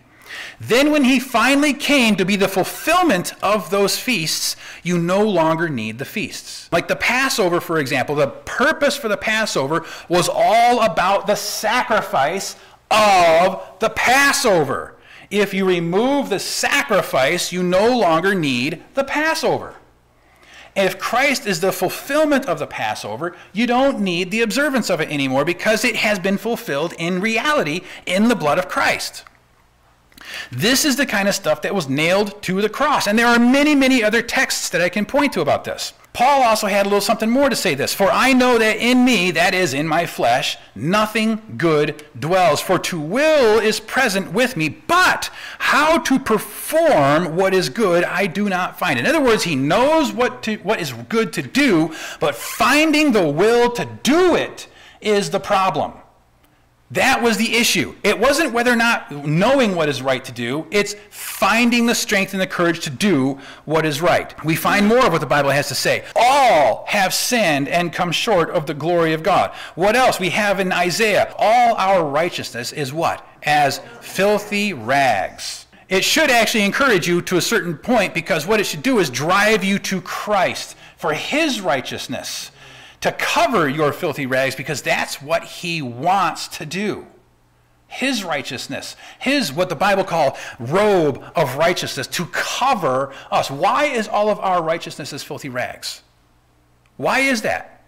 Then when he finally came to be the fulfillment of those feasts, you no longer need the feasts. Like the Passover, for example, the purpose for the Passover was all about the sacrifice of the Passover. If you remove the sacrifice, you no longer need the Passover. And if Christ is the fulfillment of the Passover, you don't need the observance of it anymore because it has been fulfilled in reality in the blood of Christ. This is the kind of stuff that was nailed to the cross. And there are many, many other texts that I can point to about this. Paul also had a little something more to say this. For I know that in me, that is in my flesh, nothing good dwells. For to will is present with me, but how to perform what is good I do not find. In other words, he knows what is good to do, but finding the will to do it is the problem. That was the issue. It wasn't whether or not knowing what is right to do. It's finding the strength and the courage to do what is right. We find more of what the Bible has to say. All have sinned and come short of the glory of God. What else? We have in Isaiah, all our righteousness is what? As filthy rags. It should actually encourage you to a certain point because what it should do is drive you to Christ for his righteousness, to cover your filthy rags, because that's what he wants to do. His righteousness, his, what the Bible calls robe of righteousness, to cover us. Why is all of our righteousness as filthy rags? Why is that?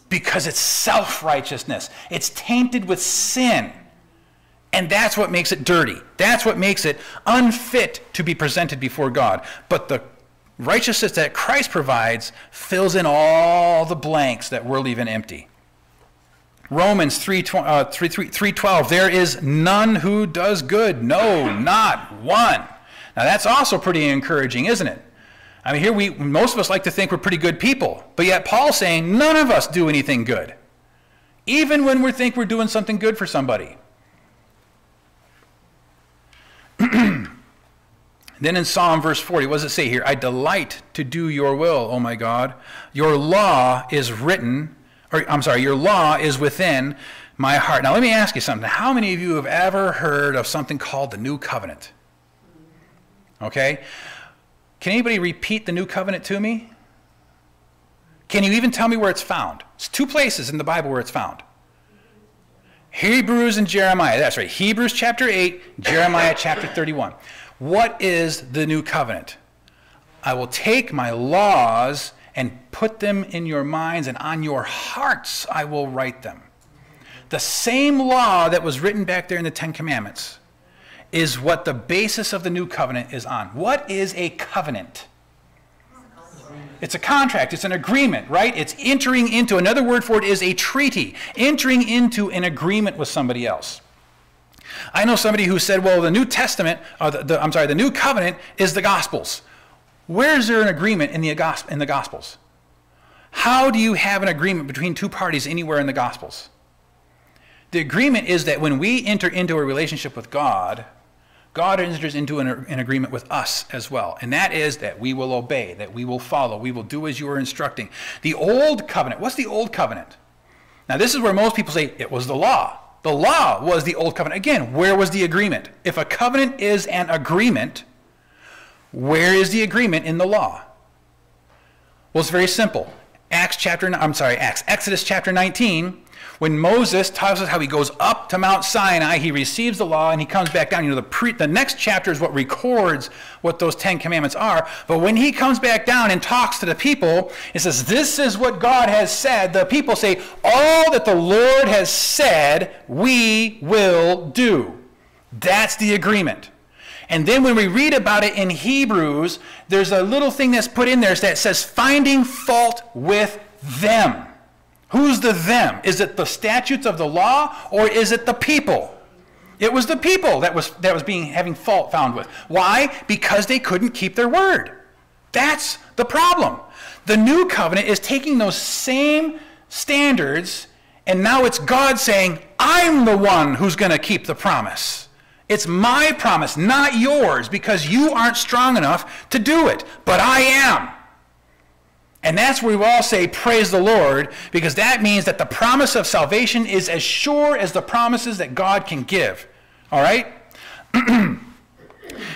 Because it's self-righteousness. It's tainted with sin. And that's what makes it dirty. That's what makes it unfit to be presented before God. But the righteousness that Christ provides fills in all the blanks that we're leaving empty. Romans 3:12, there is none who does good, no, not one. Now that's also pretty encouraging, isn't it? I mean, here most of us like to think we're pretty good people, but yet Paul's saying none of us do anything good, even when we think we're doing something good for somebody. Then in Psalm verse 40, what does it say here? I delight to do your will, O my God. Your law is written, your law is within my heart. Now let me ask you something. How many of you have ever heard of something called the New Covenant? Okay? Can anybody repeat the new covenant to me? Can you even tell me where it's found? It's 2 places in the Bible where it's found. Hebrews and Jeremiah. That's right. Hebrews chapter 8, Jeremiah chapter 31. What is the new covenant? I will take my laws and put them in your minds, and on your hearts I will write them. The same law that was written back there in the 10 Commandments is what the basis of the new covenant is on. What is a covenant? It's a contract. It's an agreement, right? It's entering into, another word for it is a treaty, entering into an agreement with somebody else. I know somebody who said, well, the New Testament, the New Covenant is the Gospels. Where is there an agreement in the Gospels? How do you have an agreement between 2 parties anywhere in the Gospels? The agreement is that when we enter into a relationship with God, God enters into an agreement with us as well. And that is that we will obey, that we will follow, we will do as you are instructing. The Old Covenant, what's the Old Covenant? Now this is where most people say it was the law. The law was the Old Covenant. Again, where was the agreement? If a covenant is an agreement, where is the agreement in the law? Well, it's very simple. Exodus chapter 19, when Moses tells us how he goes up to Mount Sinai, he receives the law, and he comes back down. You know, the next chapter is what records what those 10 commandments are. But when he comes back down and talks to the people, it says, this is what God has said. The people say, all that the Lord has said, we will do. That's the agreement. And then when we read about it in Hebrews, there's a little thing that's put in there that says, finding fault with them. Who's the them? Is it the statutes of the law, or is it the people? It was the people that was having fault found with. Why? Because they couldn't keep their word. That's the problem. The new covenant is taking those same standards, and now it's God saying, I'm the one who's going to keep the promise. It's my promise, not yours, because you aren't strong enough to do it, but I am. And that's where we all say, praise the Lord, because that means that the promise of salvation is as sure as the promises that God can give. All right?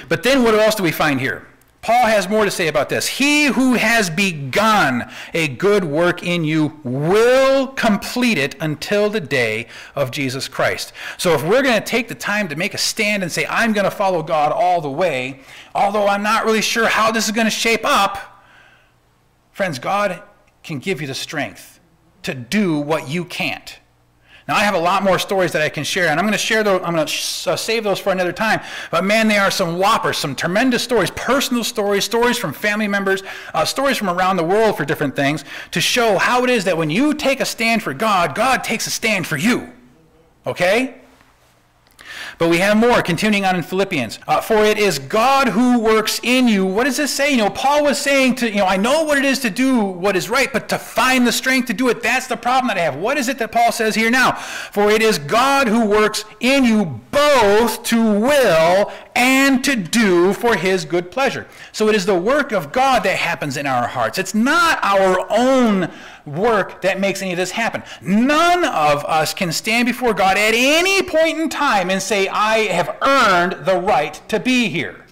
But then what else do we find here? Paul has more to say about this. He who has begun a good work in you will complete it until the day of Jesus Christ. So if we're going to take the time to make a stand and say, I'm going to follow God all the way, although I'm not really sure how this is going to shape up, friends, God can give you the strength to do what you can't. Now, I have a lot more stories that I can share, and I'm going to share those. I'm going to save those for another time. But man, they are some whoppers, some tremendous stories, personal stories, stories from family members, stories from around the world for different things, to show how it is that when you take a stand for God, God takes a stand for you. Okay? But we have more, continuing on in Philippians. For it is God who works in you. What does this say? You know, Paul was saying I know what it is to do what is right, but to find the strength to do it, that's the problem that I have. What is it that Paul says here now? For it is God who works in you both to will and to do for his good pleasure. So it is the work of God that happens in our hearts. It's not our own work that makes any of this happen. None of us can stand before God at any point in time and say, I have earned the right to be here.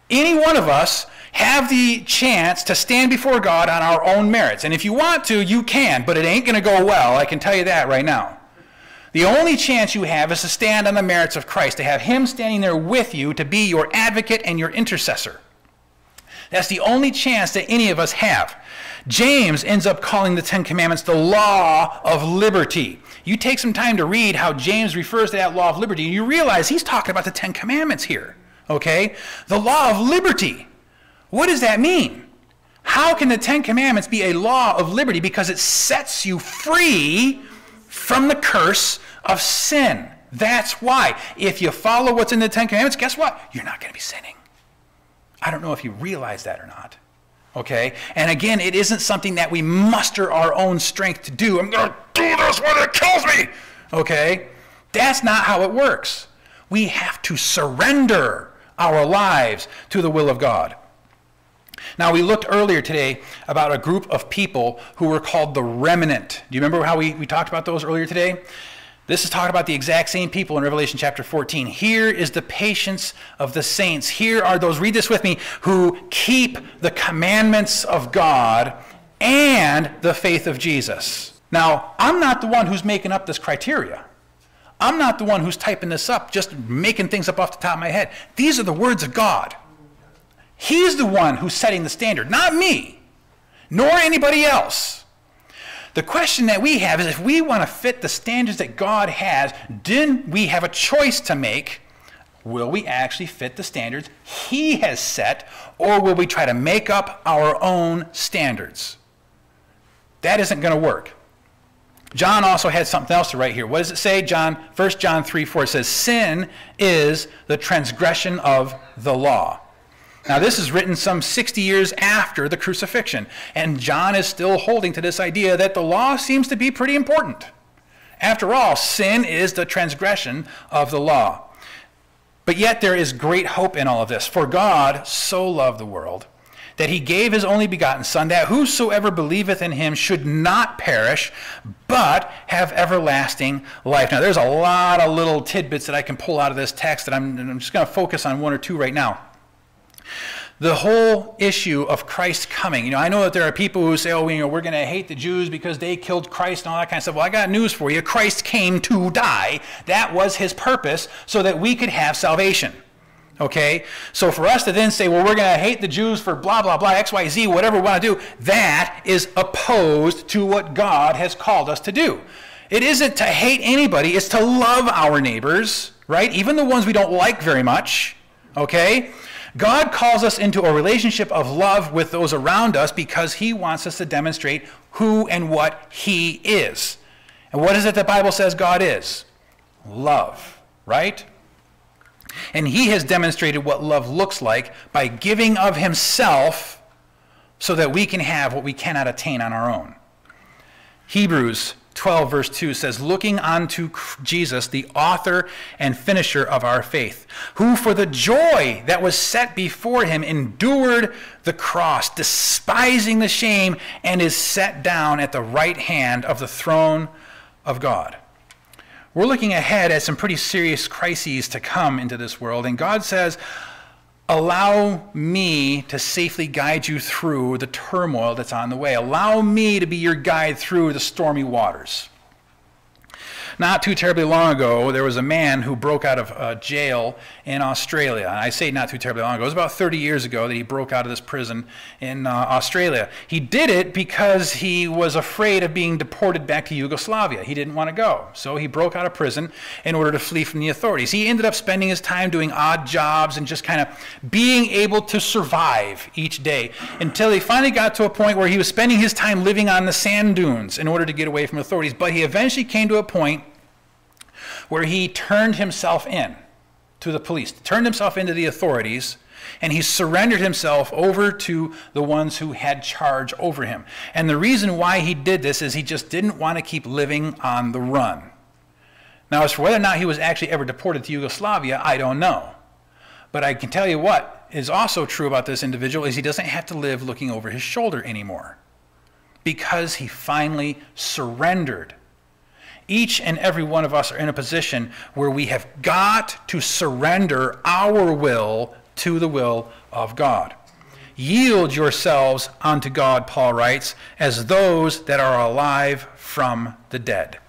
Any one of us have the chance to stand before God on our own merits. And if you want to, you can, but it ain't going to go well. I can tell you that right now. The only chance you have is to stand on the merits of Christ, to have him standing there with you, to be your advocate and your intercessor. That's the only chance that any of us have. James ends up calling the 10 Commandments the law of liberty. You take some time to read how James refers to that law of liberty, and you realize he's talking about the 10 Commandments here. Okay? The law of liberty. What does that mean? How can the 10 Commandments be a law of liberty? Because it sets you free from the curse of sin. That's why. If you follow what's in the 10 Commandments, guess what? You're not going to be sinning. I don't know if you realize that or not. Okay? And again, it isn't something that we muster our own strength to do. I'm going to do this when it kills me. Okay? That's not how it works. We have to surrender our lives to the will of God. Now, we looked earlier today about a group of people who were called the remnant. Do you remember how we talked about those earlier today? This is talking about the exact same people in Revelation chapter 14. Here is the patience of the saints. Here are those, read this with me, who keep the commandments of God and the faith of Jesus. Now, I'm not the one who's making up this criteria. I'm not the one who's typing this up, just making things up off the top of my head. These are the words of God. He's the one who's setting the standard, not me, nor anybody else. The question that we have is, if we want to fit the standards that God has, then we have a choice to make. Will we actually fit the standards He has set, or will we try to make up our own standards? That isn't going to work. John also had something else to write here. What does it say? 1 John 3:4 says, sin is the transgression of the law. Now, this is written some 60 years after the crucifixion, and John is still holding to this idea that the law seems to be pretty important. After all, sin is the transgression of the law. But yet there is great hope in all of this. For God so loved the world that He gave His only begotten Son, that whosoever believeth in Him should not perish, but have everlasting life. Now, there's a lot of little tidbits that I can pull out of this text, that I'm just going to focus on one or two right now. The whole issue of Christ coming. I know that there are people who say, we're going to hate the Jews because they killed Christ and all that kind of stuff. Well, I got news for you. Christ came to die. That was His purpose, so that we could have salvation. Okay? So for us to then say, we're going to hate the Jews for blah, blah, blah, X, Y, Z, whatever we want to do, that is opposed to what God has called us to do. It isn't to hate anybody. It's to love our neighbors, right? Even the ones we don't like very much. Okay? God calls us into a relationship of love with those around us because He wants us to demonstrate who and what He is. And what is it the Bible says God is? Love, right? And He has demonstrated what love looks like by giving of Himself so that we can have what we cannot attain on our own. Hebrews 12 verse 2 says, looking unto Jesus, the author and finisher of our faith, who for the joy that was set before Him endured the cross, despising the shame, and is set down at the right hand of the throne of God. We're looking ahead at some pretty serious crises to come into this world, and God says, allow me to safely guide you through the turmoil that's on the way. Allow me to be your guide through the stormy waters. Not too terribly long ago, there was a man who broke out of jail in Australia. And I say not too terribly long ago. It was about 30 years ago that he broke out of this prison in Australia. He did it because he was afraid of being deported back to Yugoslavia. He didn't want to go. So he broke out of prison in order to flee from the authorities. He ended up spending his time doing odd jobs and just kind of being able to survive each day until he finally got to a point where he was spending his time living on the sand dunes in order to get away from authorities. But he eventually came to a point where he turned himself in to the police, turned himself into the authorities, and he surrendered himself over to the ones who had charge over him. And the reason why he did this is he just didn't want to keep living on the run. Now, as for whether or not he was actually ever deported to Yugoslavia, I don't know. But I can tell you what is also true about this individual is he doesn't have to live looking over his shoulder anymore, because he finally surrendered. Each and every one of us are in a position where we have got to surrender our will to the will of God. Yield yourselves unto God, Paul writes, as those that are alive from the dead.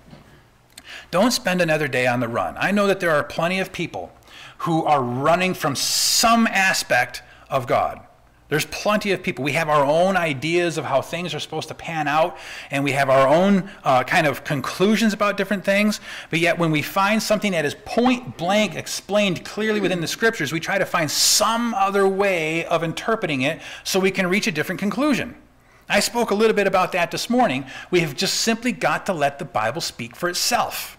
Don't spend another day on the run. I know that there are plenty of people who are running from some aspect of God. There's plenty of people. We have our own ideas of how things are supposed to pan out, and we have our own kind of conclusions about different things. But yet when we find something that is point blank explained clearly within the Scriptures, we try to find some other way of interpreting it so we can reach a different conclusion. I spoke a little bit about that this morning. We have just simply got to let the Bible speak for itself,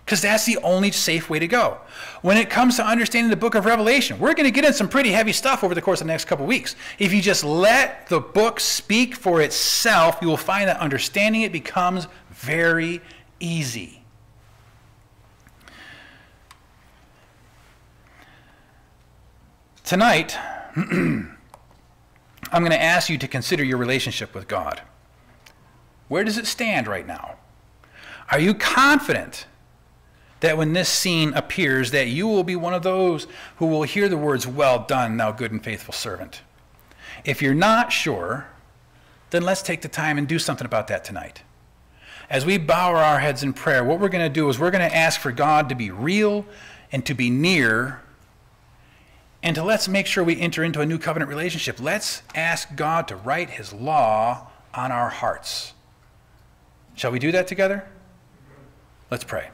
because that's the only safe way to go. When it comes to understanding the book of Revelation, we're going to get in some pretty heavy stuff over the course of the next couple weeks. If you just let the book speak for itself, you will find that understanding it becomes very easy. Tonight, I'm going to ask you to consider your relationship with God. Where does it stand right now? Are you confident that when this scene appears, that you will be one of those who will hear the words, "Well done, thou good and faithful servant"? If you're not sure, then let's take the time and do something about that tonight. As we bow our heads in prayer, what we're going to do is we're going to ask for God to be real and to be near, and to let's make sure we enter into a new covenant relationship. Let's ask God to write his law on our hearts. Shall we do that together? Let's pray.